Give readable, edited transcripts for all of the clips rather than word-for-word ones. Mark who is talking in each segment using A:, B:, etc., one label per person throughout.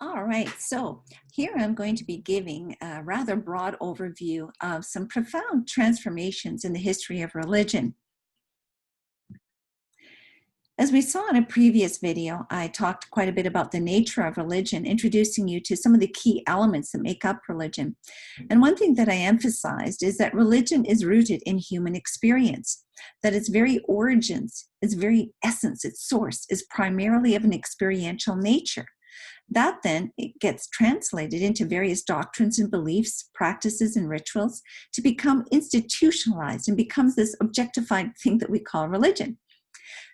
A: All right, so here I'm going to be giving a rather broad overview of some profound transformations in the history of religion. As we saw in a previous video, I talked quite a bit about the nature of religion, introducing you to some of the key elements that make up religion. And one thing that I emphasized is that religion is rooted in human experience, that its very origins, its very essence, its source is primarily of an experiential nature. That then it gets translated into various doctrines and beliefs, practices and rituals to become institutionalized and becomes this objectified thing that we call religion.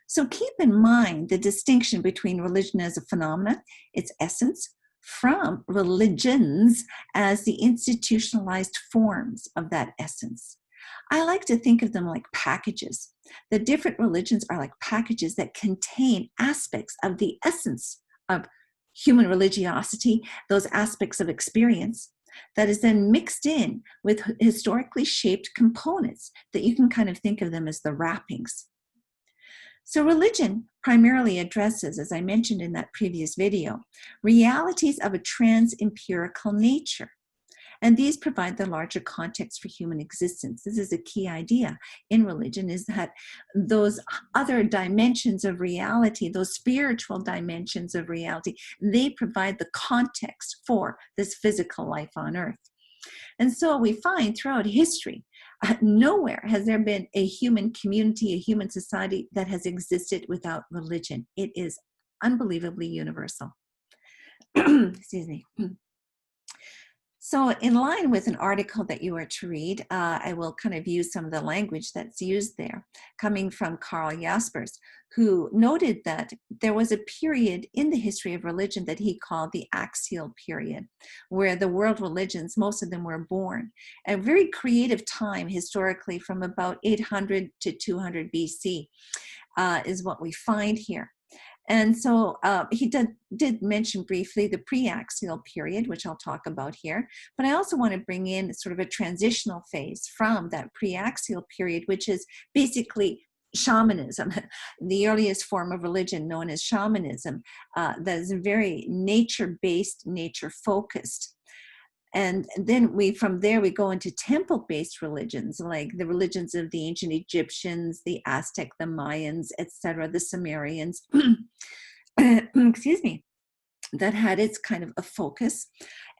A: So keep in mind the distinction between religion as a phenomenon, its essence, from religions as the institutionalized forms of that essence. I like to think of them like packages. The different religions are like packages that contain aspects of the essence of human religiosity, those aspects of experience, that is then mixed in with historically shaped components that you can kind of think of them as the wrappings. So religion primarily addresses, as I mentioned in that previous video, realities of a trans-empirical nature. And these provide the larger context for human existence. This is a key idea in religion, is that those other dimensions of reality, those spiritual dimensions of reality, they provide the context for this physical life on earth. And so we find throughout history, nowhere has there been a human community, a human society that has existed without religion. It is unbelievably universal. Excuse me. So in line with an article that you are to read, I will kind of use some of the language that's used there, coming from Karl Jaspers, who noted that there was a period in the history of religion that he called the axial period, where the world religions, most of them were born. A very creative time historically from about 800 to 200 BC is what we find here. And so he did mention briefly the pre-axial period, which I'll talk about here. But I also want to bring in sort of a transitional phase from that pre-axial period, which is basically shamanism, the earliest form of religion known as shamanism, that is very nature-based, nature-focused. And then from there we go into temple-based religions, like the religions of the ancient Egyptians, the Aztec, the Mayans, etc., the Sumerians, excuse me, that had its kind of a focus.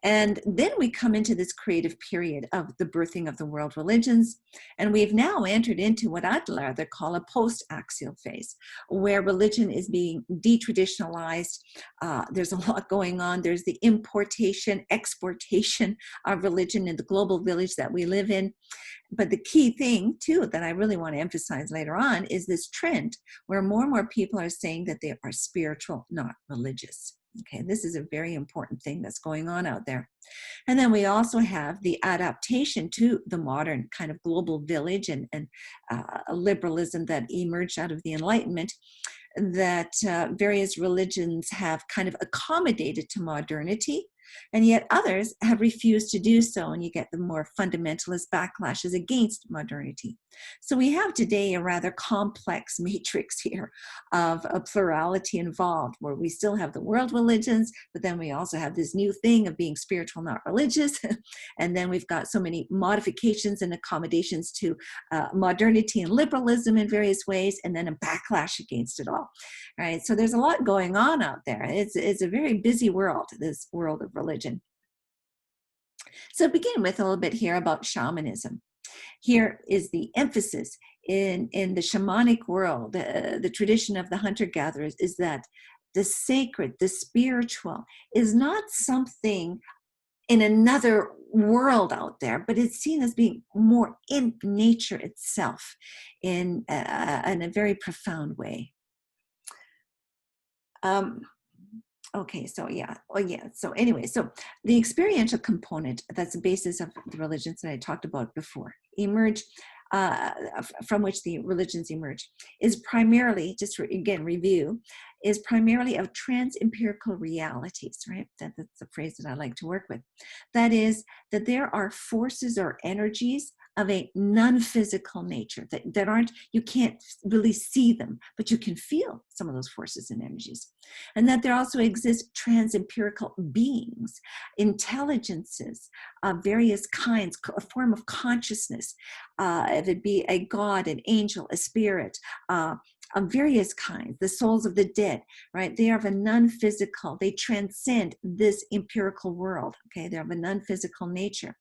A: And then we come into this creative period of the birthing of the world religions. And we've now entered into what I'd rather call a post-axial phase, where religion is being detraditionalized. There's a lot going on. There's the importation, exportation of religion in the global village that we live in. But the key thing, too, that I really want to emphasize later on is this trend where more and more people are saying that they are spiritual, not religious. Okay, this is a very important thing that's going on out there. And then we also have the adaptation to the modern kind of global village and liberalism that emerged out of the Enlightenment, that various religions have kind of accommodated to modernity, and yet others have refused to do so, and you get the more fundamentalist backlashes against modernity. So we have today a rather complex matrix here of a plurality involved, where we still have the world religions, but then we also have this new thing of being spiritual, not religious, and then we've got so many modifications and accommodations to modernity and liberalism in various ways, and then a backlash against it all. Right? So there's a lot going on out there. It's a very busy world, this world of religion. So begin with a little bit here about shamanism. Here is the emphasis in the shamanic world, the tradition of the hunter-gatherers, is that the sacred, the spiritual, is not something in another world out there, but it's seen as being more in nature itself in a very profound way. Okay, so yeah, so anyway, so the experiential component, that's the basis of the religions that I talked about before, from which the religions emerge, is primarily, just again, review, is primarily of trans-empirical realities, right? That's the phrase that I like to work with. That is, that there are forces or energies of a non-physical nature, that aren't, you can't really see them, but you can feel some of those forces and energies. And that there also exist trans-empirical beings, intelligences of various kinds, a form of consciousness, if it be a god, an angel, a spirit, of various kinds, the souls of the dead, right? They are of a non-physical, they transcend this empirical world, okay? They're of a non-physical nature.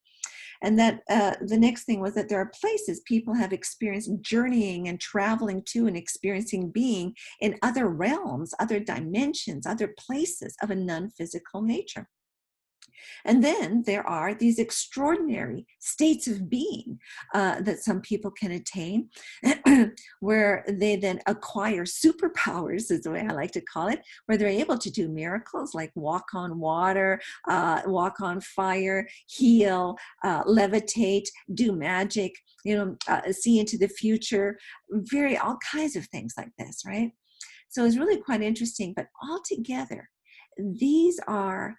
A: And that the next thing was that there are places people have experienced journeying and traveling to and experiencing being in other realms, other dimensions, other places of a non-physical nature. And then there are these extraordinary states of being that some people can attain, where they then acquire superpowers, is the way I like to call it, where they're able to do miracles like walk on water, walk on fire, heal, levitate, do magic, see into the future, all kinds of things like this, right? So it's really quite interesting. But altogether, these are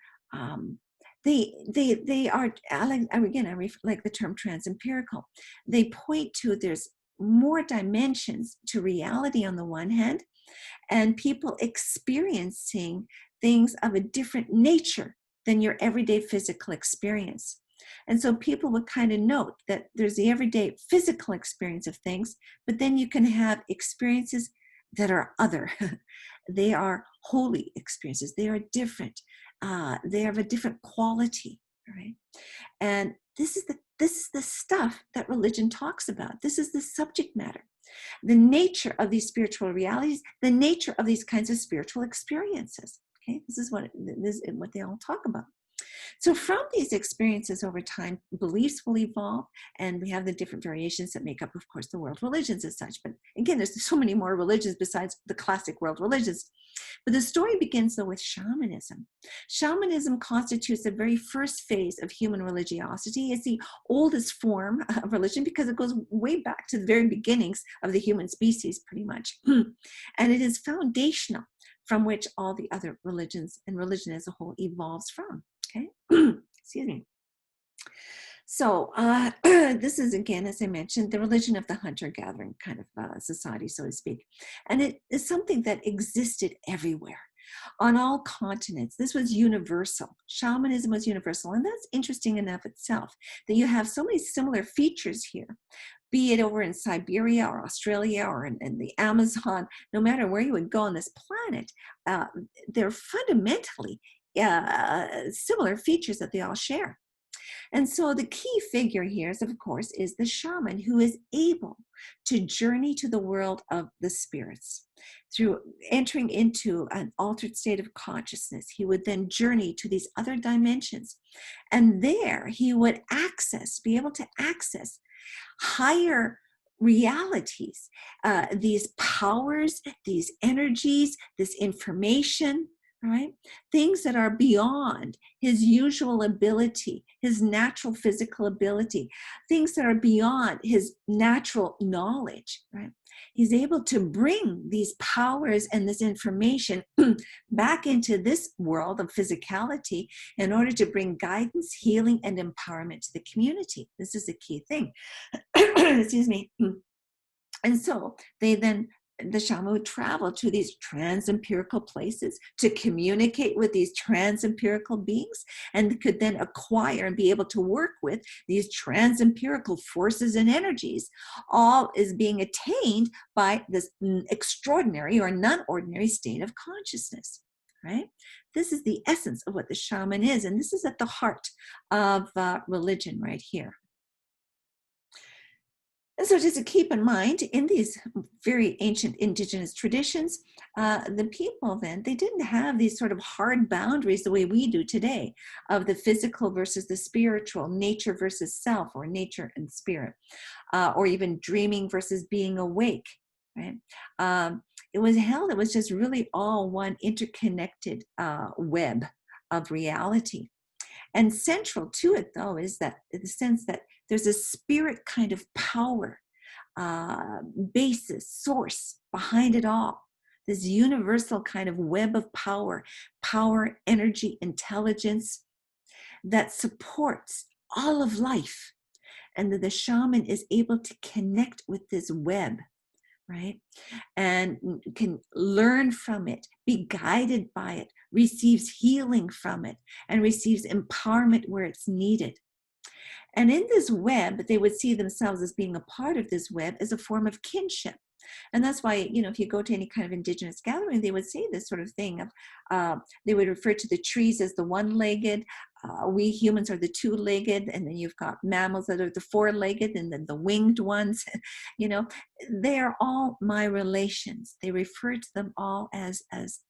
A: they are, again, I like the term trans-empirical. They point to there's more dimensions to reality on the one hand, and people experiencing things of a different nature than your everyday physical experience. And so people would kind of note that there's the everyday physical experience of things, but then you can have experiences that are other. They are holy experiences. They are different. They have a different quality, right? And this is the stuff that religion talks about. This is the subject matter, the nature of these spiritual realities, the nature of these kinds of spiritual experiences. Okay, this is what they all talk about. So from these experiences over time, beliefs will evolve, and we have the different variations that make up, of course, the world religions as such. But again, there's so many more religions besides the classic world religions. But the story begins, though, with shamanism. Shamanism constitutes the very first phase of human religiosity. It's the oldest form of religion because it goes way back to the very beginnings of the human species, pretty much. And it is foundational, from which all the other religions and religion as a whole evolves from. Okay, excuse me. So this is, again, as I mentioned, the religion of the hunter-gathering kind of society, so to speak. And it is something that existed everywhere, on all continents. This was universal. Shamanism was universal. And that's interesting enough itself, that you have so many similar features here, be it over in Siberia or Australia or in the Amazon. No matter where you would go on this planet, they're fundamentally similar features that they all share. And so the key figure here is, of course, is the shaman, who is able to journey to the world of the spirits. Through entering into an altered state of consciousness, he would then journey to these other dimensions. And there he would be able to access higher realities, these powers, these energies, this information, right? Things that are beyond his usual ability, his natural physical ability, things that are beyond his natural knowledge, right? He's able to bring these powers and this information back into this world of physicality in order to bring guidance, healing, and empowerment to the community. This is a key thing. Excuse me. And so the shaman would travel to these trans-empirical places to communicate with these trans-empirical beings, and could then acquire and be able to work with these trans-empirical forces and energies. All is being attained by this extraordinary or non-ordinary state of consciousness, right? This is the essence of what the shaman is, and this is at the heart of religion right here. And so just to keep in mind, in these very ancient indigenous traditions, the people then, they didn't have these sort of hard boundaries the way we do today of the physical versus the spiritual, nature versus self, or nature and spirit, or even dreaming versus being awake, right? It was just really all one interconnected web of reality. And central to it, though, is that the sense that there's a spirit kind of power, basis, source behind it all. This universal kind of web of power, energy, intelligence that supports all of life. and the shaman is able to connect with this web, right? And can learn from it, be guided by it, receives healing from it, and receives empowerment where it's needed. And in this web, they would see themselves as being a part of this web as a form of kinship. And that's why, if you go to any kind of indigenous gathering, they would say this sort of thing of, they would refer to the trees as the one-legged, we humans are the two-legged, and then you've got mammals that are the four-legged, and then the winged ones. They are all my relations. They refer to them all as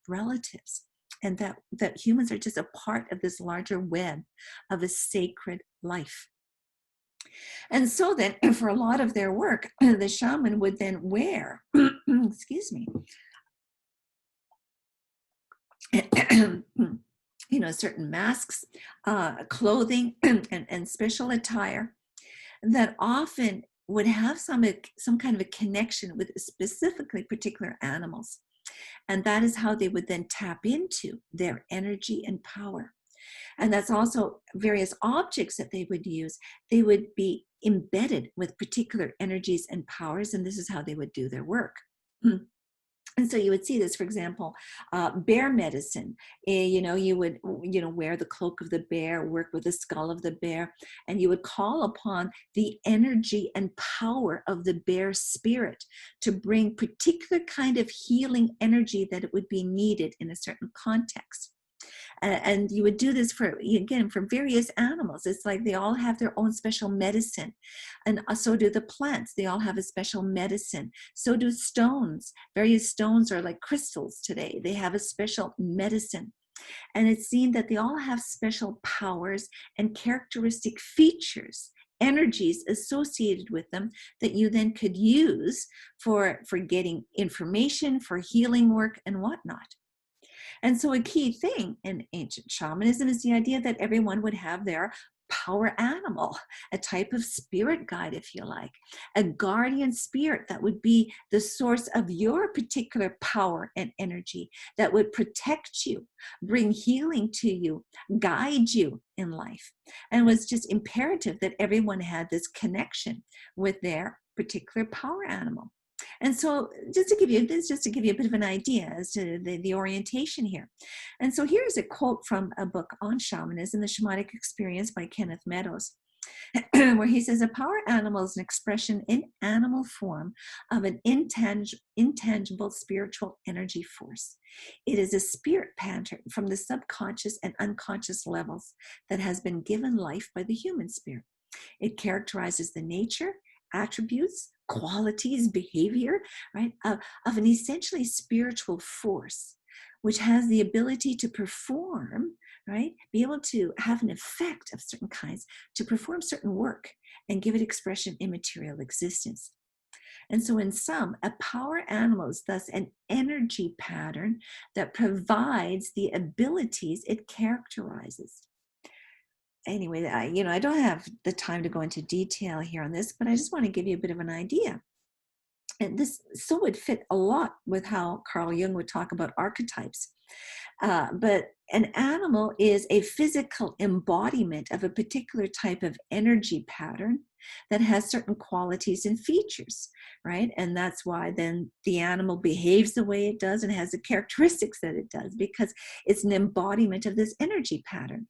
A: relatives, and that humans are just a part of this larger web of a sacred life. And so then, for a lot of their work, the shaman would then wear, excuse me, certain masks, clothing, and special attire that often would have some kind of a connection with specifically particular animals. And that is how they would then tap into their energy and power. And that's also various objects that they would use. They would be embedded with particular energies and powers, and this is how they would do their work. And so you would see this, for example, bear medicine. You would, wear the cloak of the bear, work with the skull of the bear, and you would call upon the energy and power of the bear spirit to bring particular kind of healing energy that it would be needed in a certain context. And you would do this for various animals. It's like they all have their own special medicine. And so do the plants. They all have a special medicine. So do stones. Various stones are like crystals today. They have a special medicine. And it's seen that they all have special powers and characteristic features, energies associated with them that you then could use for getting information, for healing work and whatnot. And so a key thing in ancient shamanism is the idea that everyone would have their power animal, a type of spirit guide, if you like, a guardian spirit that would be the source of your particular power and energy, that would protect you, bring healing to you, guide you in life. And it was just imperative that everyone had this connection with their particular power animal. And so just to give you a bit of an idea as to the orientation here. And so here's a quote from a book on shamanism, The Shamanic Experience by Kenneth Meadows, where he says, a power animal is an expression in animal form of an intangible spiritual energy force. It is a spirit pattern from the subconscious and unconscious levels that has been given life by the human spirit. It characterizes the nature, attributes, qualities, behavior, right, of an essentially spiritual force, which has the ability to perform, right, be able to have an effect of certain kinds, to perform certain work and give it expression in material existence. And so in sum, a power animal is thus an energy pattern that provides the abilities it characterizes. Anyway, I don't have the time to go into detail here on this, but I just want to give you a bit of an idea. And this so would fit a lot with how Carl Jung would talk about archetypes. But an animal is a physical embodiment of a particular type of energy pattern that has certain qualities and features, right? And that's why then the animal behaves the way it does and has the characteristics that it does, because it's an embodiment of this energy pattern.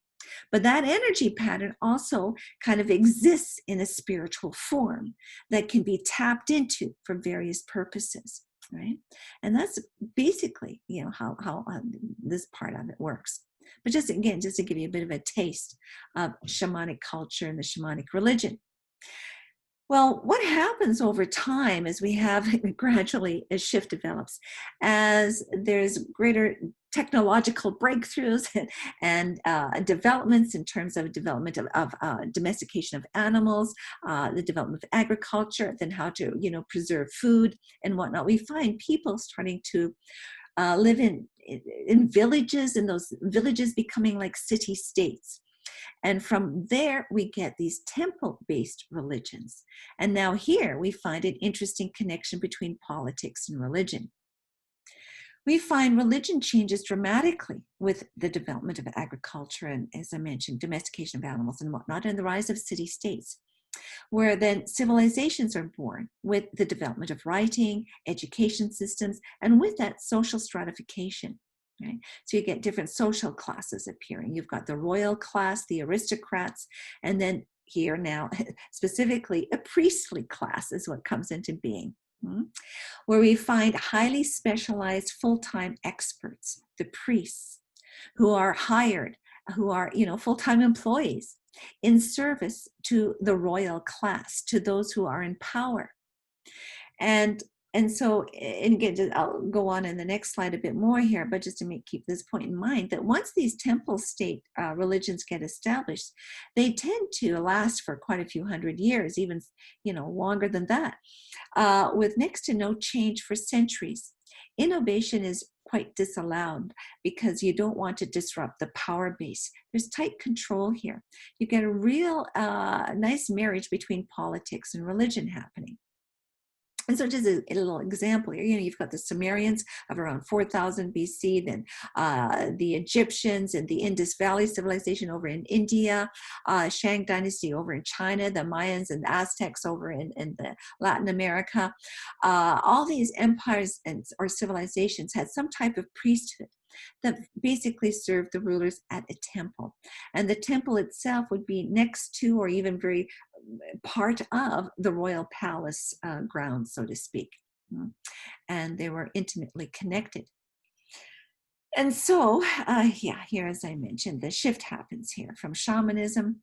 A: But that energy pattern also kind of exists in a spiritual form that can be tapped into for various purposes, right? And that's basically, how this part of it works. But just to give you a bit of a taste of shamanic culture and the shamanic religion. Well, what happens over time as we have gradually, as shift develops, as there's greater technological breakthroughs and developments in terms of development of domestication of animals, the development of agriculture, then how to preserve food and whatnot, we find people starting to live in villages, and those villages becoming like city-states. And from there, we get these temple-based religions. And now here we find an interesting connection between politics and religion. We find religion changes dramatically with the development of agriculture and, as I mentioned, domestication of animals and whatnot, and the rise of city-states. where then civilizations are born with the development of writing, education systems, and with that social stratification. Right? So you get different social classes appearing. You've got the royal class, the aristocrats, and then here now, specifically, a priestly class is what comes into being, where we find highly specialized full-time experts, the priests, who are hired, who are, full-time employees in service to the royal class, to those who are in power. And so, and again, I'll go on in the next slide a bit more here, but just to keep this point in mind, that once these temple state religions get established, they tend to last for quite a few hundred years, even, longer than that, with next to no change for centuries. Innovation is quite disallowed because you don't want to disrupt the power base. There's tight control here. You get a real nice marriage between politics and religion happening. And so just a little example here, you've got the Sumerians of around 4000 BC, then the Egyptians and the Indus Valley civilization over in India, Shang dynasty over in China, the Mayans and the Aztecs over in the Latin America. All these empires or civilizations had some type of priesthood that basically served the rulers at a temple. And the temple itself would be next to or even very part of the royal palace grounds, so to speak. And they were intimately connected. And so, here, as I mentioned, the shift happens here from shamanism,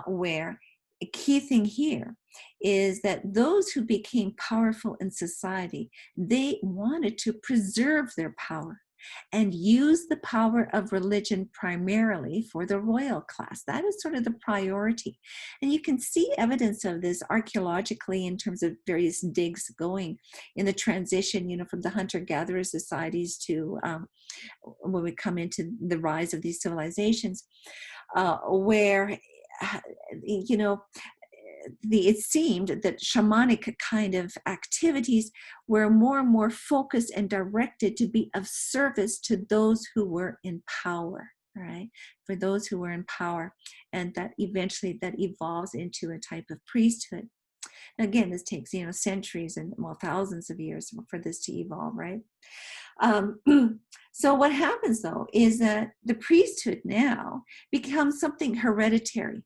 A: where a key thing here is that those who became powerful in society, they wanted to preserve their power and use the power of religion primarily for the royal class. That is sort of the priority. And you can see evidence of this archaeologically in terms of various digs going in the transition, from the hunter-gatherer societies to when we come into the rise of these civilizations, where, it seemed that shamanic kind of activities were more and more focused and directed to be of service to those who were in power, right? For those who were in power, and that eventually that evolves into a type of priesthood. Again, this takes, centuries and thousands of years for this to evolve, right? So what happens though is that the priesthood now becomes something hereditary.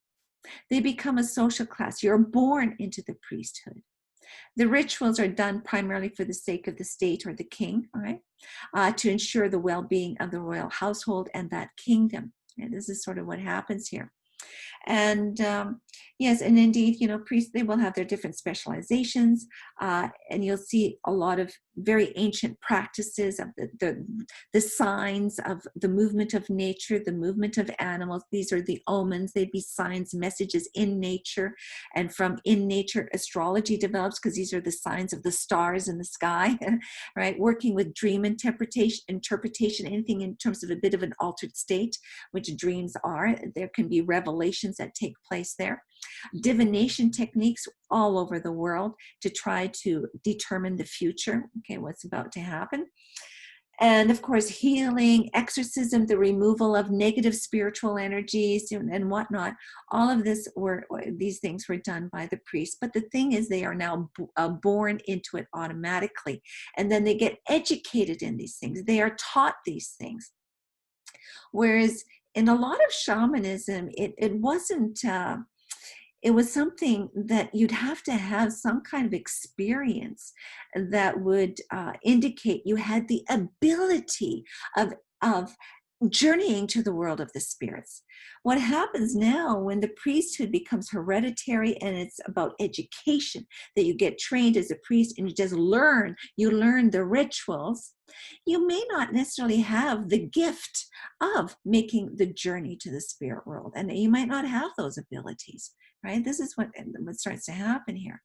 A: They become a social class. You're born into the priesthood. The rituals are done primarily for the sake of the state or the king, all right, to ensure the well-being of the royal household and that kingdom. And this is sort of what happens here. And yes, and indeed, priests, they will have their different specializations, and you'll see a lot of very ancient practices of the signs of the movement of nature, the movement of animals. These are the omens. They'd be signs, messages in nature, and from in nature, astrology develops because these are the signs of the stars in the sky, right? Working with dream interpretation, anything in terms of a bit of an altered state, which dreams are. There can be revelations that take place there. Divination techniques all over the world to try to determine the future, okay, what's about to happen. And of course, healing, exorcism, the removal of negative spiritual energies and whatnot. All of these things were done by the priests. But the thing is, they are now born into it automatically. And then they get educated in these things. They are taught these things. Whereas in a lot of shamanism, it wasn't, it was something that you'd have to have some kind of experience that would indicate you had the ability of journeying to the world of the spirits. What happens now when the priesthood becomes hereditary and it's about education, that you get trained as a priest and you learn the rituals, you may not necessarily have the gift of making the journey to the spirit world, and you might not have those abilities, right? This is what starts to happen here.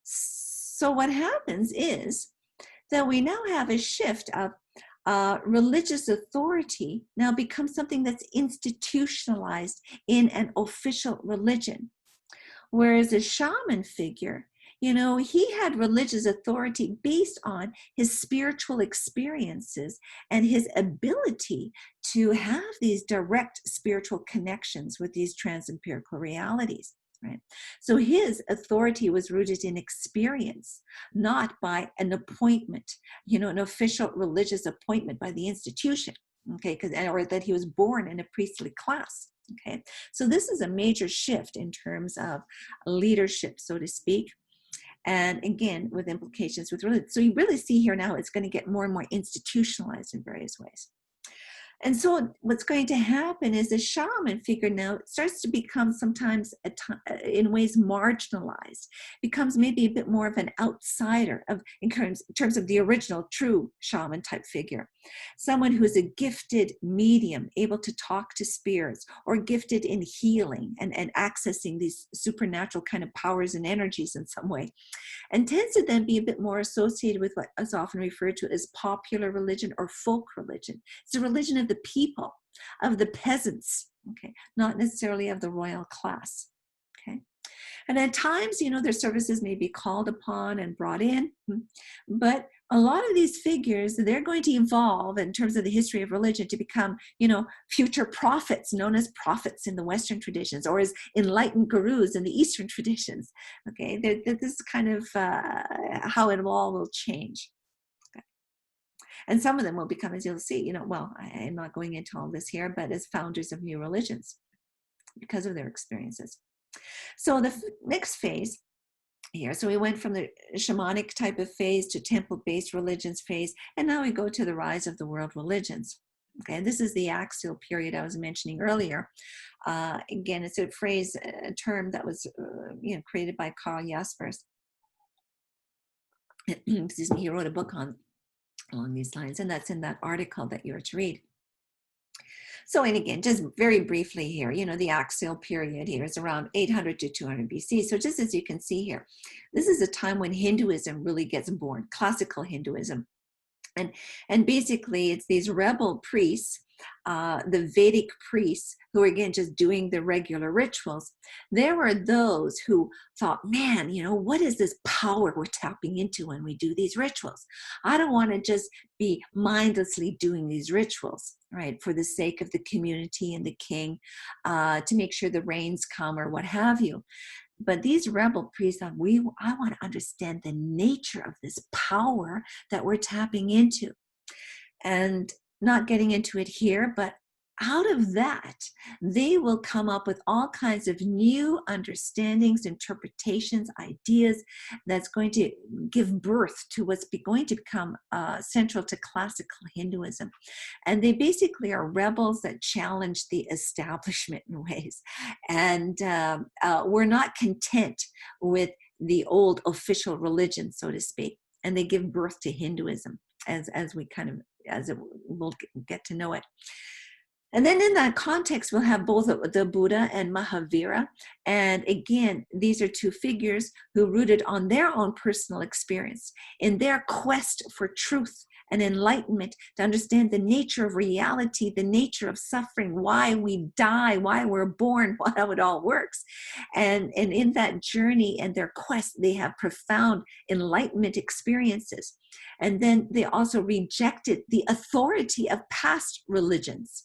A: So what happens is that we now have a shift of religious authority now becomes something that's institutionalized in an official religion. Whereas a shaman figure, he had religious authority based on his spiritual experiences and his ability to have these direct spiritual connections with these trans-empirical realities. right? So his authority was rooted in experience, not by an appointment, an official religious appointment by the institution, okay, or that he was born in a priestly class. Okay, so this is a major shift in terms of leadership, so to speak, and again, with implications with religion. So you really see here now it's going to get more and more institutionalized in various ways. And so what's going to happen is the shaman figure now starts to become sometimes in ways marginalized, becomes maybe a bit more of an outsider in terms of the original true shaman type figure. Someone who's a gifted medium, able to talk to spirits, or gifted in healing and accessing these supernatural kind of powers and energies in some way, and tends to then be a bit more associated with what is often referred to as popular religion or folk religion. It's a religion of the people, of the peasants, okay, not necessarily of the royal class, okay. And at times, their services may be called upon and brought in, but a lot of these figures, they're going to evolve in terms of the history of religion to become, future prophets, known as prophets in the Western traditions, or as enlightened gurus in the Eastern traditions. Okay, this is kind of how it all will change. Okay. And some of them will become, as you'll see, I'm not going into all this here, but as founders of new religions because of their experiences. So the next phase here, so we went from the shamanic type of phase to temple-based religions phase, and now we go to the rise of the world religions. Okay, and this is the axial period I was mentioning earlier. Again, it's a term that was created by Karl Jaspers. Excuse me, he wrote a book along these lines, and that's in that article that you're to read. So, and again, just very briefly here, the axial period here is around 800 to 200 BC. So just as you can see here, this is a time when Hinduism really gets born, classical Hinduism. And basically, it's these rebel priests, the Vedic priests, who are again just doing the regular rituals. There were those who thought, man, what is this power we're tapping into when we do these rituals? I don't want to just be mindlessly doing these rituals, right, for the sake of the community and the king, to make sure the rains come or what have you. But these rebel priests thought, I want to understand the nature of this power that we're tapping into. And not getting into it here, but out of that, they will come up with all kinds of new understandings, interpretations, ideas that's going to give birth to what's going to become central to classical Hinduism. And they basically are rebels that challenge the establishment in ways. And we're not content with the old official religion, so to speak. And they give birth to Hinduism as we'll get to know it. And then in that context, we'll have both the Buddha and Mahavira. And again, these are two figures who rooted on their own personal experience in their quest for truth and enlightenment, to understand the nature of reality, the nature of suffering, why we die, why we're born, how it all works. And in that journey and their quest, they have profound enlightenment experiences. And then they also rejected the authority of past religions,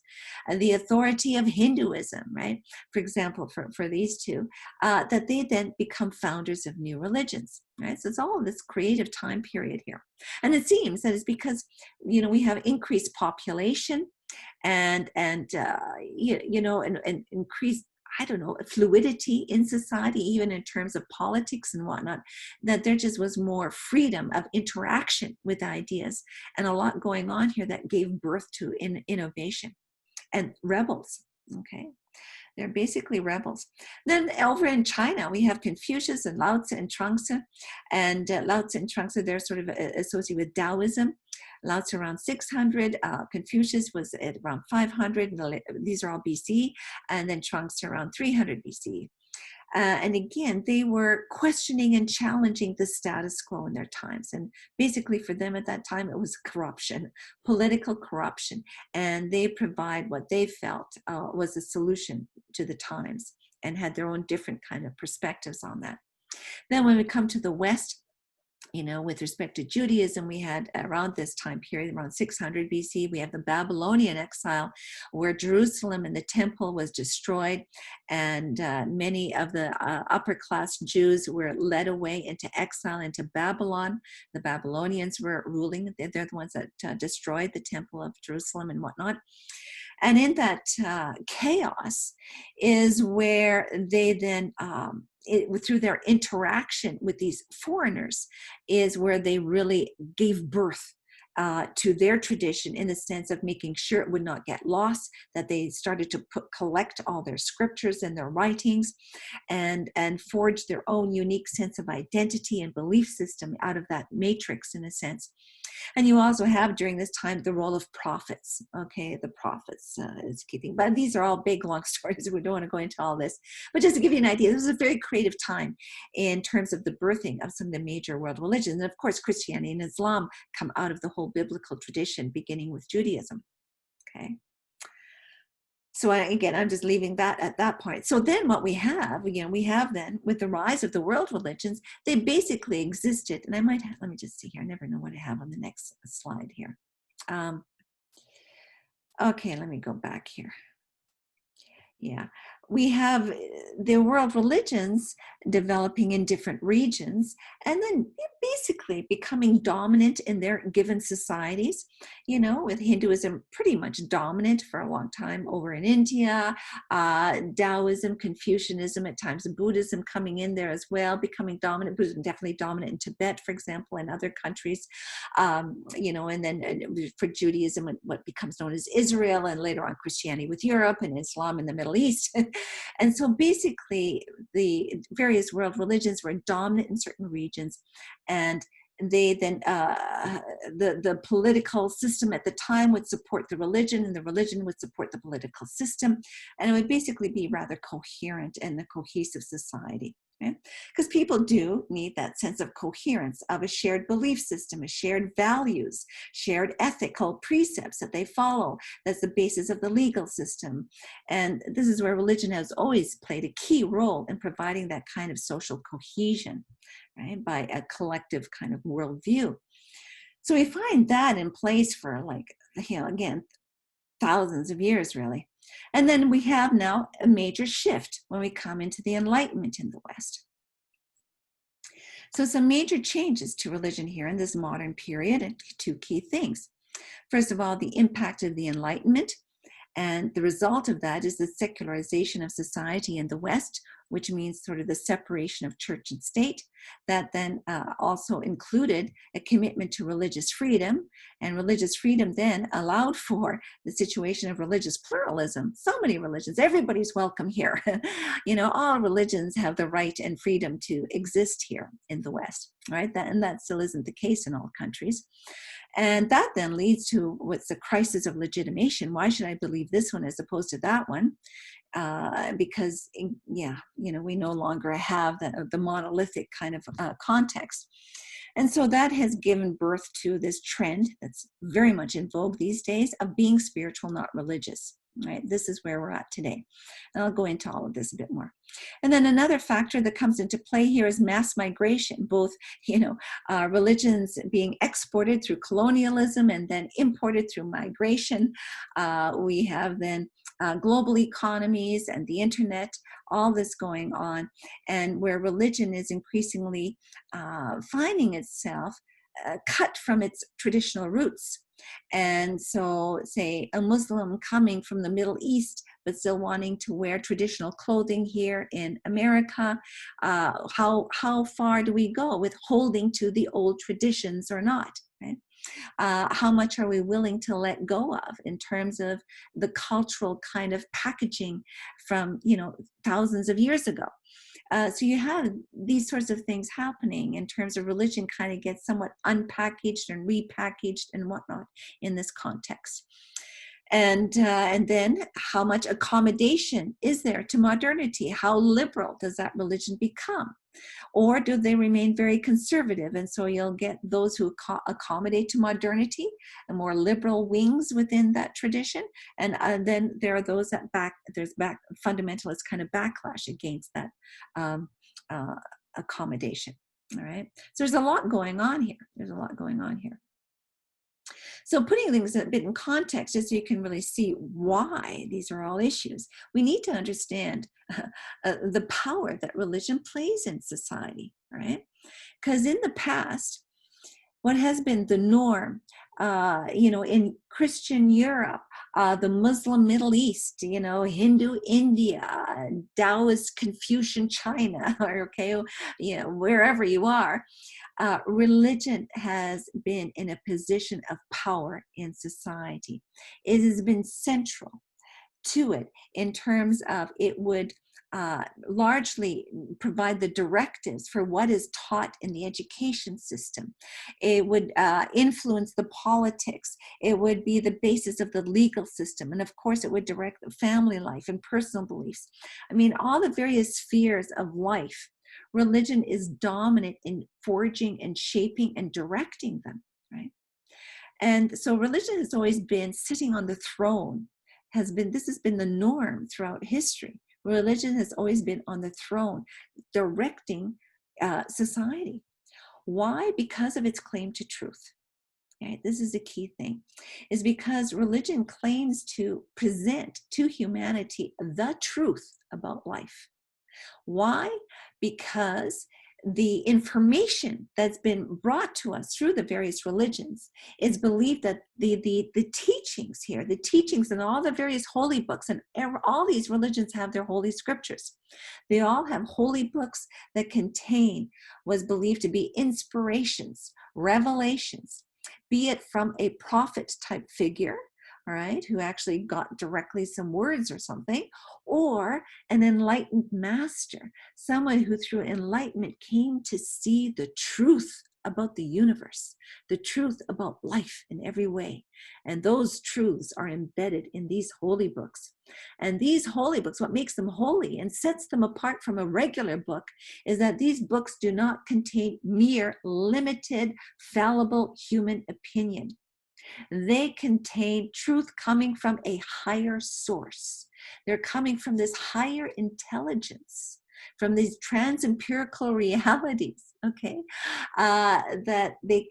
A: the authority of Hinduism, right? For example, for these two, that they then become founders of new religions, right? So it's all this creative time period here. And it seems that it's because, we have increased population and increased, fluidity in society, even in terms of politics and whatnot, that there just was more freedom of interaction with ideas and a lot going on here that gave birth to innovation and rebels, okay? They're basically rebels. Then over in China, we have Confucius and Lao Tzu and Chuang-Tzu. And Lao Tzu and Chuang-Tzu, they're sort of associated with Taoism. Lao Tzu around 600, Confucius was at around 500, these are all BC, and then Chuang-Tzu around 300 BC. And again, they were questioning and challenging the status quo in their times. And basically for them at that time, it was corruption, political corruption. And they provide what they felt was a solution to the times and had their own different kind of perspectives on that. Then when we come to the West, with respect to Judaism, we had around this time period, around 600 BC, we have the Babylonian exile, where Jerusalem and the temple was destroyed, and many of the upper class Jews were led away into exile into Babylon. The Babylonians were ruling. They're the ones that destroyed the temple of Jerusalem and whatnot. And in that chaos is where they then, through their interaction with these foreigners, is where they really gave birth to their tradition, in the sense of making sure it would not get lost, that they started to collect all their scriptures and their writings, and forge their own unique sense of identity and belief system out of that matrix, in a sense. And you also have during this time the role of prophets. Okay, the prophets is keeping, but these are all big, long stories. We don't want to go into all this. But just to give you an idea, this was a very creative time in terms of the birthing of some of the major world religions. And of course, Christianity and Islam come out of the whole biblical tradition, beginning with Judaism. Okay. So again, I'm just leaving that at that point. So then what we have, we have then, with the rise of the world religions, they basically existed. And I might have, let me just see here. I never know what I have on the next slide here. Okay, let me go back here. Yeah, we have the world religions developing in different regions, and then basically becoming dominant in their given societies, with Hinduism pretty much dominant for a long time over in India, Taoism, Confucianism, at times Buddhism coming in there as well, becoming dominant. Buddhism definitely dominant in Tibet, for example, and other countries, and then for Judaism, what becomes known as Israel, and later on Christianity with Europe, and Islam in the Middle East. And so basically the various world religions were dominant in certain regions, and they then the political system at the time would support the religion, and the religion would support the political system, and it would basically be rather coherent in the cohesive society. Because people do need that sense of coherence, of a shared belief system, a shared values, shared ethical precepts that they follow. That's the basis of the legal system. And this is where religion has always played a key role in providing that kind of social cohesion, right, by a collective kind of worldview. So we find that in place for, again, thousands of years, really. And then we have now a major shift when we come into the Enlightenment in the West. So some major changes to religion here in this modern period, and two key things. First of all, the impact of the Enlightenment. And the result of that is the secularization of society in the West, which means sort of the separation of church and state. That then also included a commitment to religious freedom. And religious freedom then allowed for the situation of religious pluralism. So many religions, everybody's welcome here. All religions have the right and freedom to exist here in the West, right? And that still isn't the case in all countries. And that then leads to what's the crisis of legitimation. Why should I believe this one as opposed to that one? Because, we no longer have the monolithic kind of context. And so that has given birth to this trend that's very much in vogue these days of being spiritual, not religious. Right? This is where we're at today. And I'll go into all of this a bit more. And then another factor that comes into play here is mass migration, both, religions being exported through colonialism and then imported through migration. We have then global economies and the internet, all this going on, and where religion is increasingly finding itself cut from its traditional roots. And so, say, a Muslim coming from the Middle East, but still wanting to wear traditional clothing here in America, how far do we go with holding to the old traditions or not? Right? How much are we willing to let go of in terms of the cultural kind of packaging from, thousands of years ago? So you have these sorts of things happening in terms of religion kind of gets somewhat unpackaged and repackaged and whatnot in this context. And then how much accommodation is there to modernity? How liberal does that religion become? Or do they remain very conservative? And so you'll get those who accommodate to modernity, the more liberal wings within that tradition. And then there are those that there's fundamentalist kind of backlash against that accommodation. All right. So there's a lot going on here. There's a lot going on here. So putting things a bit in context, just so you can really see why these are all issues, we need to understand the power that religion plays in society, right? Because in the past, what has been the norm, in Christian Europe, the Muslim Middle East, Hindu India, Taoist Confucian China, or wherever you are, religion has been in a position of power in society. It has been central to it in terms of it would largely provide the directives for what is taught in the education system. It would influence the politics. It would be the basis of the legal system. And of course, it would direct the family life and personal beliefs. I mean, all the various spheres of life, religion is dominant in forging and shaping and directing them, right? And so religion has always been sitting on the throne. This has been the norm throughout history. Religion has always been on the throne, directing society. Why? Because of its claim to truth. Okay? This is a key thing, is because religion claims to present to humanity the truth about life. Why? Because the information that's been brought to us through the various religions is believed that the teachings here, the teachings in all the various holy books, and all these religions have their holy scriptures. They all have holy books that contain was believed to be inspirations, revelations, be it from a prophet type figure, all right, who actually got directly some words or something, or an enlightened master, someone who through enlightenment came to see the truth about the universe, the truth about life in every way. And those truths are embedded in these holy books. And these holy books, what makes them holy and sets them apart from a regular book, is that these books do not contain mere, limited, fallible human opinion. They contain truth coming from a higher source. They're coming from this higher intelligence, from these trans-empirical realities, okay, that they,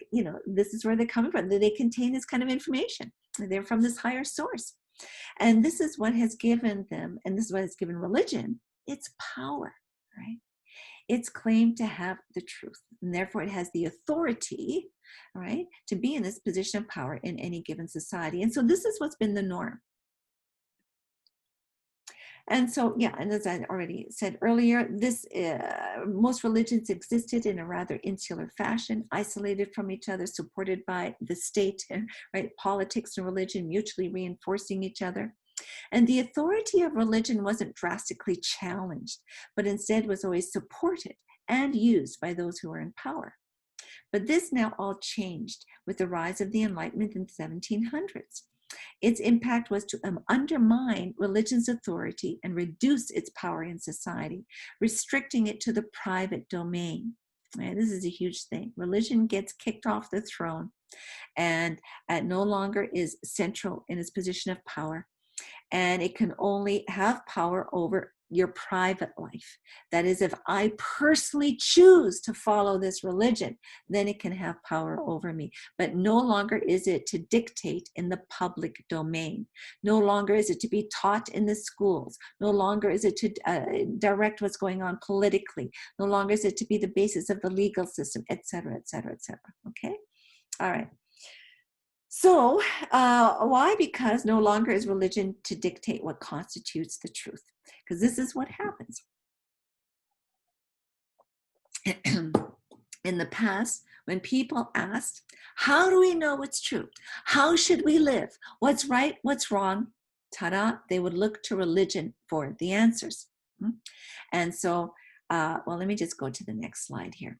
A: this is where they're coming from. They contain this kind of information. They're from this higher source. And this is what has given them, and this is what has given religion, its power, right? It's claimed to have the truth, and therefore it has the authority, right, to be in this position of power in any given society. And so this is what's been the norm. And so, yeah, and as I already said earlier, most religions existed in a rather insular fashion, isolated from each other, supported by the state, right? Politics and religion mutually reinforcing each other. And the authority of religion wasn't drastically challenged, but instead was always supported and used by those who were in power. But this now all changed with the rise of the Enlightenment in the 1700s. Its impact was to undermine religion's authority and reduce its power in society, restricting it to the private domain. Right, this is a huge thing. Religion gets kicked off the throne and no longer is central in its position of power. And it can only have power over your private life. That is, if I personally choose to follow this religion, then it can have power over me. But no longer is it to dictate in the public domain. No longer is it to be taught in the schools. No longer is it to direct what's going on politically. No longer is it to be the basis of the legal system, et cetera, et cetera, et cetera. Okay? All right. So why? Because no longer is religion to dictate what constitutes the truth. Because this is what happens. In the past, when people asked, how do we know what's true? How should we live? What's right? What's wrong? Ta-da, they would look to religion for the answers. And so, well, let me just go to the next slide here.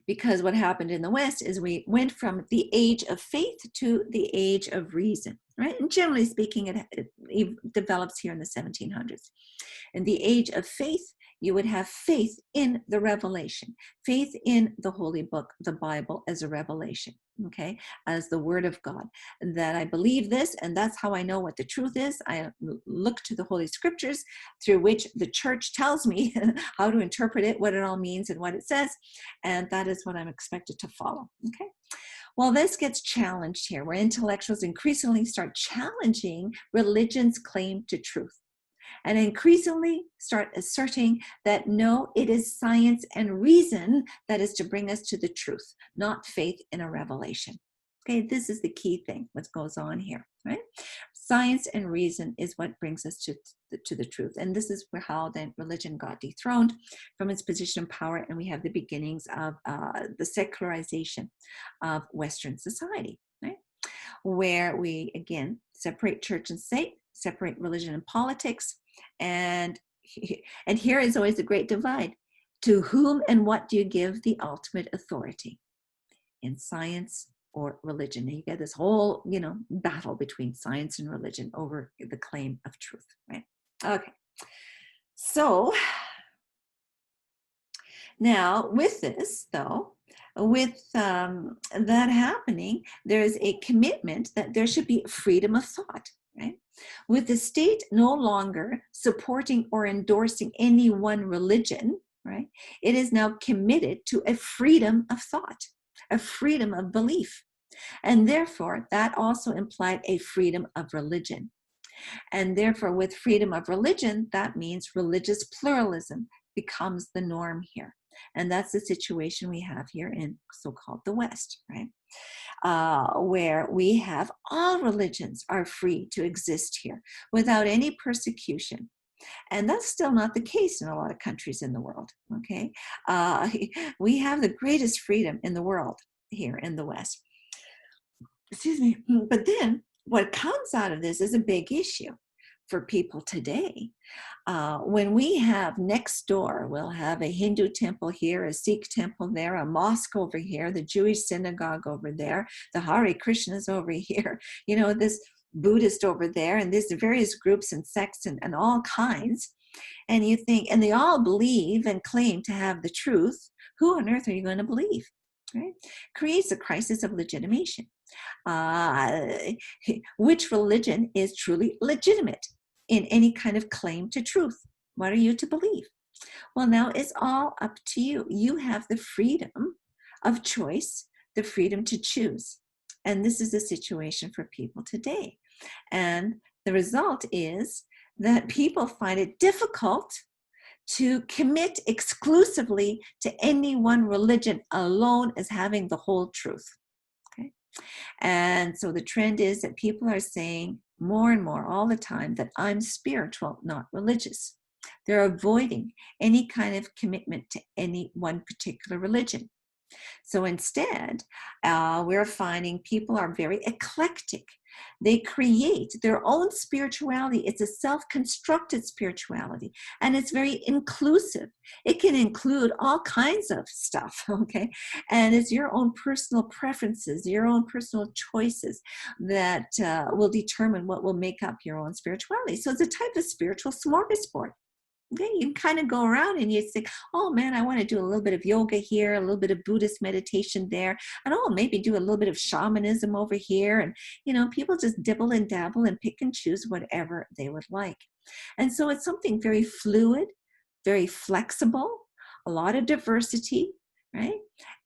A: Because what happened in the West is we went from the age of faith to the age of reason, right? And generally speaking, it develops here in the 1700s. In the age of faith, you would have faith in the revelation, faith in the holy book, the Bible, as a revelation, okay, as the word of God, that I believe this, and that's how I know what the truth is. I look to the Holy Scriptures, through which the church tells me how to interpret it, what it all means, and what it says, and that is what I'm expected to follow, okay? Well, this gets challenged here, where intellectuals increasingly start challenging religion's claim to truth, and increasingly start asserting that no, it is science and reason that is to bring us to the truth, not faith in a revelation. Okay, this is the key thing, what goes on here, right? Science and reason is what brings us to the truth. And this is how then religion got dethroned from its position of power, and we have the beginnings of the secularization of Western society, right? Where we, again, separate church and state, separate religion and politics, and here is always the great divide. To whom and what do you give the ultimate authority? In science or religion? And you get this whole, battle between science and religion over the claim of truth, right? Okay. So now with this, though, with that happening, there's a commitment that there should be freedom of thought, right? With the state no longer supporting or endorsing any one religion, right? It is now committed to a freedom of thought, a freedom of belief. And therefore, that also implied a freedom of religion. And therefore, with freedom of religion, that means religious pluralism becomes the norm here. And that's the situation we have here in so-called the West, right? Where we have all religions are free to exist here without any persecution. And that's still not the case in a lot of countries in the world, okay? We have the greatest freedom in the world here in the West. Excuse me. But then what comes out of this is a big issue for people today. When we have next door, we'll have a Hindu temple here, a Sikh temple there, a mosque over here, the Jewish synagogue over there, the Hare Krishnas over here, this Buddhist over there, and there's various groups and sects and all kinds. And you think, and they all believe and claim to have the truth. Who on earth are you going to believe? Right? Creates a crisis of legitimation. Which religion is truly legitimate in any kind of claim to truth? What are you to believe? Well, now it's all up to you. You have the freedom of choice, the freedom to choose. And this is the situation for people today. And the result is that people find it difficult to commit exclusively to any one religion alone as having the whole truth. Okay? And so the trend is that people are saying more and more all the time that I'm spiritual, not religious. They're avoiding any kind of commitment to any one particular religion. So instead, we're finding people are very eclectic. They create their own spirituality. It's a self-constructed spirituality, and it's very inclusive. It can include all kinds of stuff, okay? And it's your own personal preferences, your own personal choices that will determine what will make up your own spirituality. So it's a type of spiritual smorgasbord. Okay, you kind of go around and you think, oh man, I want to do a little bit of yoga here, a little bit of Buddhist meditation there, and maybe do a little bit of shamanism over here. And, people just dibble and dabble and pick and choose whatever they would like. And so it's something very fluid, very flexible, a lot of diversity, right?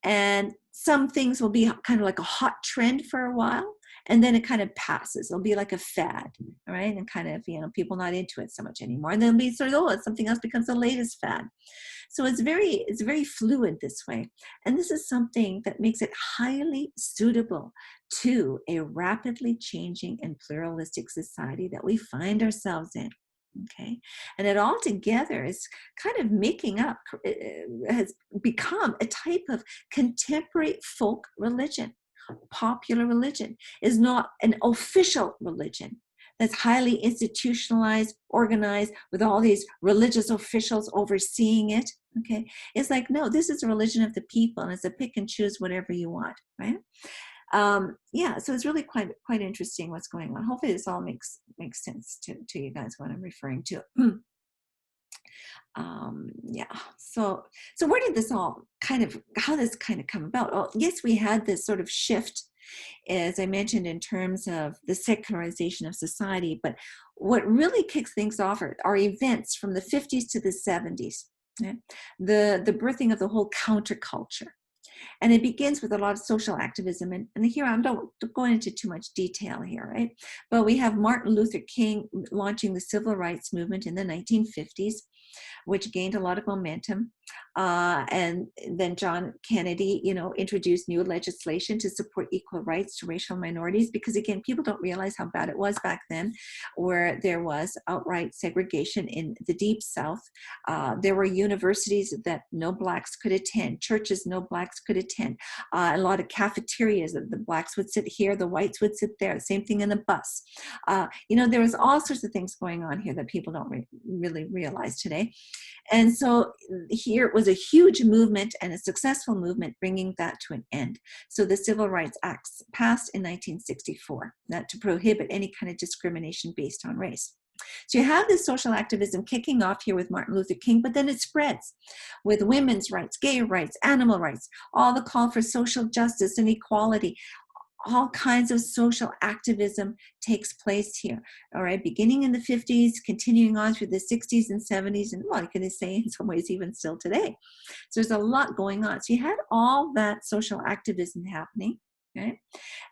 A: And some things will be kind of like a hot trend for a while, and then it kind of passes. It'll be like a fad, right? And kind of, people not into it so much anymore. And then it'll be sort of, something else becomes the latest fad. So it's very fluid this way. And this is something that makes it highly suitable to a rapidly changing and pluralistic society that we find ourselves in. Okay, and it all together is kind of making up, has become a type of contemporary folk religion. Popular religion is not an official religion that's highly institutionalized, organized, with all these religious officials overseeing it. Okay, it's like, no, this is a religion of the people, and it's a pick and choose whatever you want, right? So it's really quite interesting what's going on. Hopefully this all makes sense to you guys what I'm referring to. Yeah. So where did this all how this kind of come about? Oh, yes, we had this sort of shift, as I mentioned, in terms of the secularization of society. But what really kicks things off are events from the 50s to the 70s. Yeah? The birthing of the whole counterculture. And it begins with a lot of social activism. And here, I'm don't go into too much detail here, right? But we have Martin Luther King launching the civil rights movement in the 1950s, which gained a lot of momentum. And then John Kennedy, introduced new legislation to support equal rights to racial minorities, because again, people don't realize how bad it was back then, where there was outright segregation in the Deep South. There were universities that no blacks could attend, churches no blacks could attend, a lot of cafeterias that the blacks would sit here, the whites would sit there, same thing in the bus. There was all sorts of things going on here that people don't really realize today. And so here it was a huge movement and a successful movement bringing that to an end. So the Civil Rights Act passed in 1964, that to prohibit any kind of discrimination based on race. So you have this social activism kicking off here with Martin Luther King, but then it spreads with women's rights, gay rights, animal rights, all the call for social justice and equality. All kinds of social activism takes place here, all right, beginning in the 50s, continuing on through the 60s and 70s, and well, I can say in some ways even still today. So there's a lot going on. So you had all that social activism happening, okay?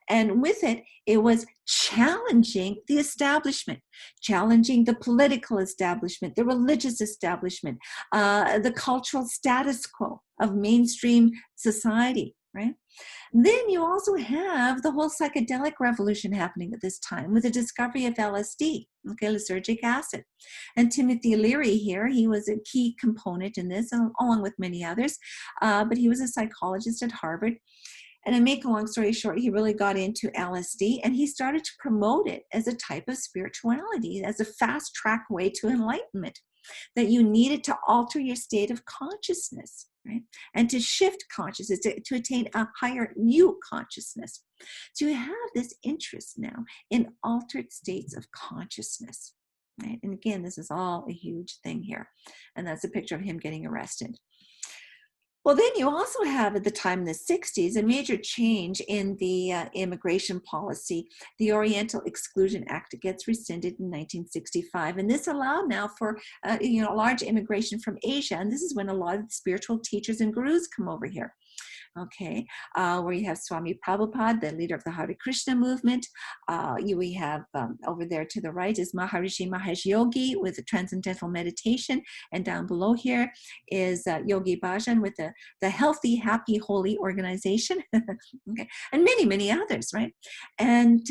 A: And with it, it was challenging the establishment, challenging the political establishment, the religious establishment, the cultural status quo of mainstream society, right? Then you also have the whole psychedelic revolution happening at this time with the discovery of LSD, okay, lysergic acid. And Timothy Leary here, he was a key component in this, along with many others, but he was a psychologist at Harvard. And to make a long story short, he really got into LSD and he started to promote it as a type of spirituality, as a fast track way to enlightenment, that you needed to alter your state of consciousness, right? And to shift consciousness, to attain a higher new consciousness. So you have this interest now in altered states of consciousness, right? And again, this is all a huge thing here. And that's a picture of him getting arrested. Well, then you also have at the time in the 60s a major change in the immigration policy. The Oriental Exclusion Act gets rescinded in 1965, and this allowed now for large immigration from Asia. And this is when a lot of spiritual teachers and gurus come over here. Okay, where you have Swami Prabhupada, the leader of the Hare Krishna movement. We have over there to the right is Maharishi Mahesh Yogi with the Transcendental Meditation, and down below here is Yogi Bhajan with the Healthy, Happy, Holy Organization, okay, and many others, right? And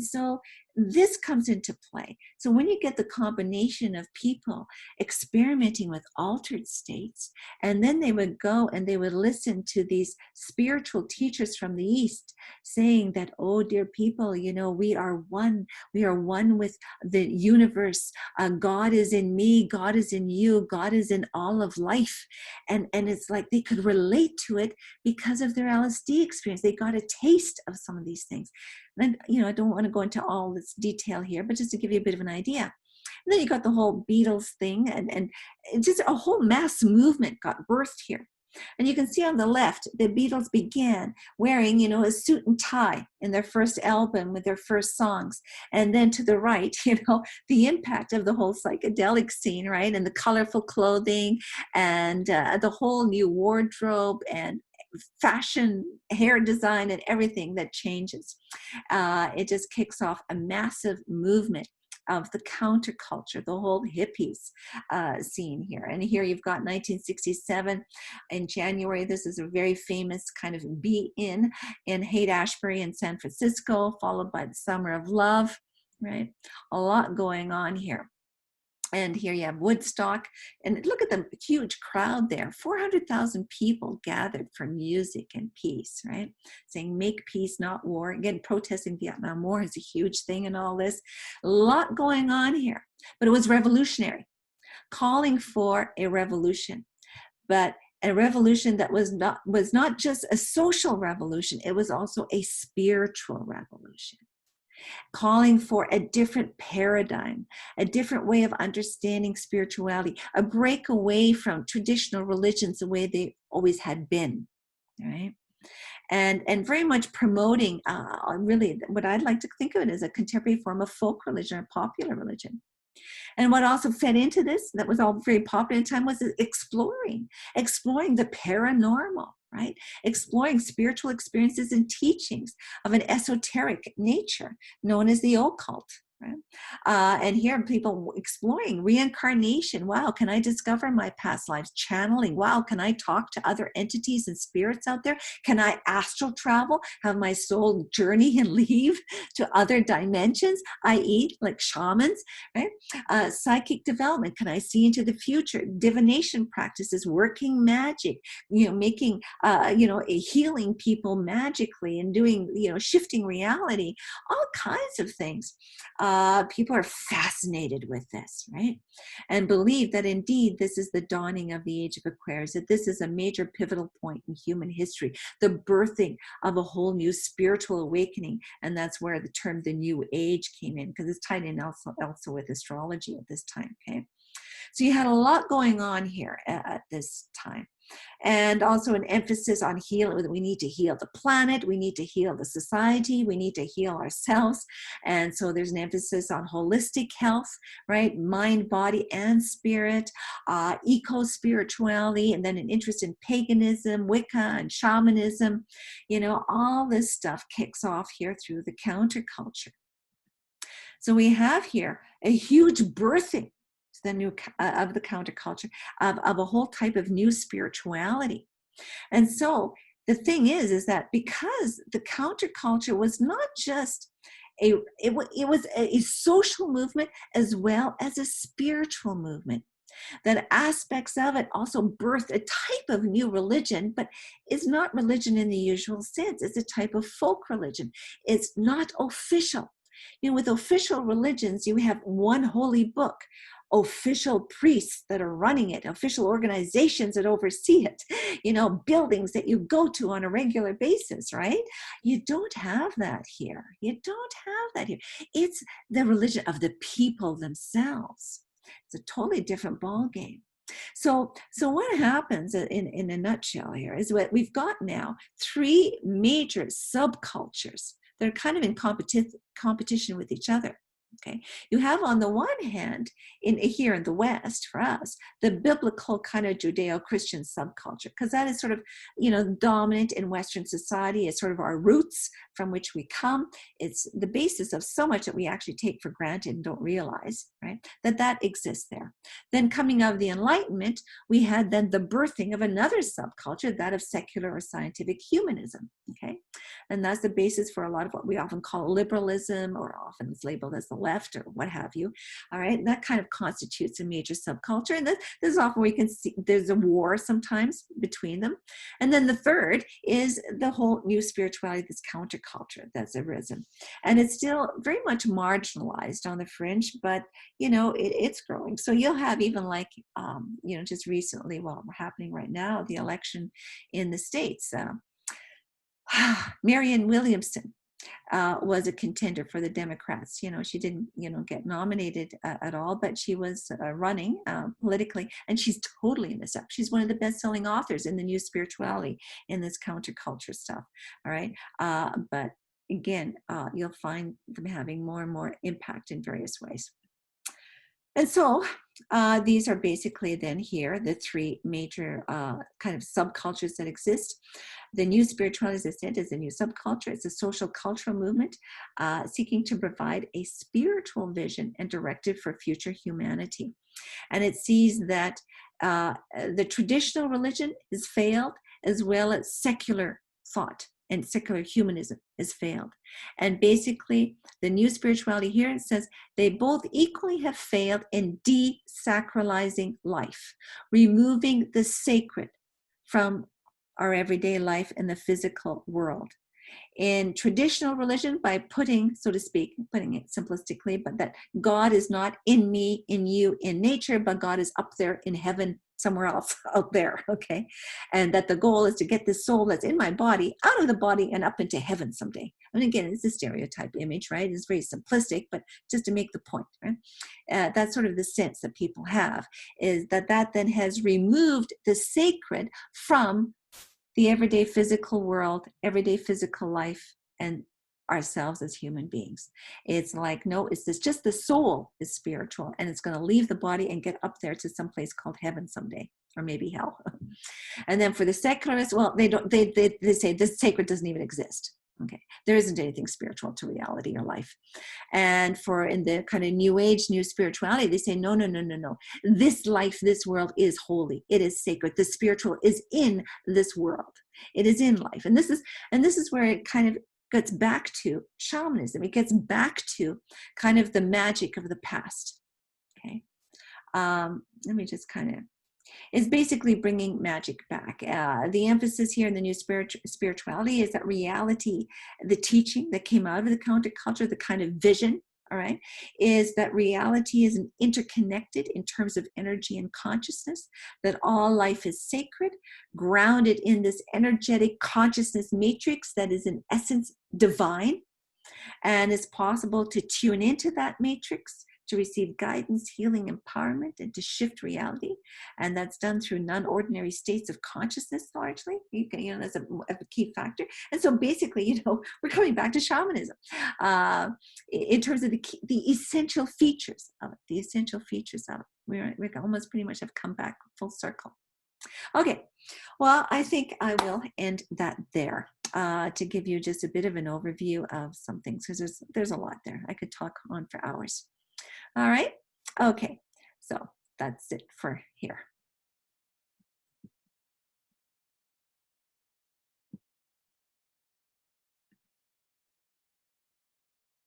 A: so this comes into play. So when you get the combination of people experimenting with altered states, and then they would go and they would listen to these spiritual teachers from the East saying that, oh, dear people, we are one with the universe. God is in me, God is in you, God is in all of life. And it's like they could relate to it because of their LSD experience. They got a taste of some of these things. And I don't want to go into all this detail here, but just to give you a bit of an idea. And then you got the whole Beatles thing, and just a whole mass movement got birthed here. And you can see on the left, the Beatles began wearing, a suit and tie in their first album with their first songs. And then to the right, the impact of the whole psychedelic scene, right? And the colorful clothing and the whole new wardrobe and fashion, hair design, and everything that changes. It just kicks off a massive movement of the counterculture, the whole hippies scene here. And here you've got 1967 in January. This is a very famous kind of be-in Haight-Ashbury in San Francisco, followed by the Summer of Love, right? A lot going on here. And here you have Woodstock, and look at the huge crowd there. 400,000 people gathered for music and peace, right? Saying make peace, not war. Again, protesting Vietnam War is a huge thing in all this. A lot going on here, but it was revolutionary, calling for a revolution, but a revolution that was not just a social revolution, it was also a spiritual revolution. calling for a different paradigm, a different way of understanding spirituality, a break away from traditional religions the way they always had been, right? And very much promoting really what I'd like to think of it as a contemporary form of folk religion or popular religion. And what also fed into this, that was all very popular at the time, was exploring the paranormal, right? Exploring spiritual experiences and teachings of an esoteric nature known as the occult. Right? And here people exploring reincarnation. Wow, can I discover my past lives? Channeling. Wow, can I talk to other entities and spirits out there? Can I astral travel, have my soul journey and leave to other dimensions, i.e. like shamans, right? Psychic development. Can I see into the future? Divination practices, working magic, making, healing people magically and doing, shifting reality, all kinds of things. People are fascinated with this, right? And believe that indeed this is the dawning of the age of Aquarius, that this is a major pivotal point in human history, the birthing of a whole new spiritual awakening. And that's where the term the new age came in, because it's tied in also with astrology at this time, okay? So you had a lot going on here at this time. And also an emphasis on healing. We need to heal the planet. We need to heal the society. We need to heal ourselves. And so there's an emphasis on holistic health, right? Mind, body, and spirit, eco-spirituality, and then an interest in paganism, Wicca, and shamanism. All this stuff kicks off here through the counterculture. So we have here a huge birthing the new of the counterculture, of a whole type of new spirituality. And so the thing is that because the counterculture was not just it was a social movement as well as a spiritual movement, that aspects of it also birthed a type of new religion, but it's not religion in the usual sense. It's a type of folk religion. It's not official. With official religions, you have one holy book, official priests that are running it, official organizations that oversee it, buildings that you go to on a regular basis, right? You don't have that here. It's the religion of the people themselves. It's a totally different ballgame. So what happens in a nutshell here is what we've got now, three major subcultures. They're kind of in competition with each other. Okay, you have on the one hand, here in the West for us, the biblical kind of Judeo-Christian subculture, because that is sort of, dominant in Western society. It's sort of our roots from which we come. It's the basis of so much that we actually take for granted and don't realize, right, that exists there. Then coming out of the Enlightenment, we had then the birthing of another subculture, that of secular or scientific humanism. Okay, and that's the basis for a lot of what we often call liberalism, or often it's labeled as the left or what have you. All right, that kind of constitutes a major subculture. And this is often where you can see there's a war sometimes between them. And then the third is the whole new spirituality, this counterculture that's arisen. And it's still very much marginalized on the fringe, but it's growing. So you'll have even like, just recently, happening right now, the election in the States, Marianne Williamson was a contender for the Democrats. She didn't, get nominated at all, but she was running politically, and she's totally in this up. She's one of the best-selling authors in the new spirituality, in this counterculture stuff. All right, but again, you'll find them having more and more impact in various ways. And so these are basically then here the three major kind of subcultures that exist. The new spirituality, as I said, is a new subculture. It's a social cultural movement seeking to provide a spiritual vision and directive for future humanity. And it sees that the traditional religion has failed, as well as secular thought and secular humanism has failed. And basically, the new spirituality here, it says they both equally have failed in desacralizing life, removing the sacred from our everyday life in the physical world. In traditional religion, by putting, so to speak, putting it simplistically, but that God is not in me, in you, in nature, but God is up there in heaven, somewhere else out there, okay? And that the goal is to get this soul that's in my body out of the body and up into heaven someday. And again, it's a stereotype image, right? It's very simplistic, but just to make the point, right? That's sort of the sense that people have, is that that then has removed the sacred from the everyday physical world, everyday physical life, and ourselves as human beings. It's like, no, it's this, just the soul is spiritual, and it's going to leave the body and get up there to some place called heaven someday, or maybe hell. And then for the secularists, well, they say this sacred doesn't even exist. Okay, there isn't anything spiritual to reality or life. And for in the kind of new age, new spirituality, they say, no, no, no, no, no. This life, this world is holy. It is sacred. The spiritual is in this world. It is in life. And this is where it kind of gets back to shamanism. It gets back to kind of the magic of the past. Okay. Let me just kind of, is basically bringing magic back. The emphasis here in the new spirituality is that reality, the teaching that came out of the counterculture, the kind of vision, all right, is that reality is interconnected in terms of energy and consciousness, that all life is sacred, grounded in this energetic consciousness matrix that is in essence divine, and it's possible to tune into that matrix to receive guidance, healing, empowerment, and to shift reality. And that's done through non-ordinary states of consciousness, largely. You can, that's a key factor. And so basically, we're coming back to shamanism in terms of the essential features of it, the essential features of it. We almost pretty much have come back full circle. Okay, well, I think I will end that there to give you just a bit of an overview of some things, because there's a lot there. I could talk on for hours. All right. Okay. So that's it for here.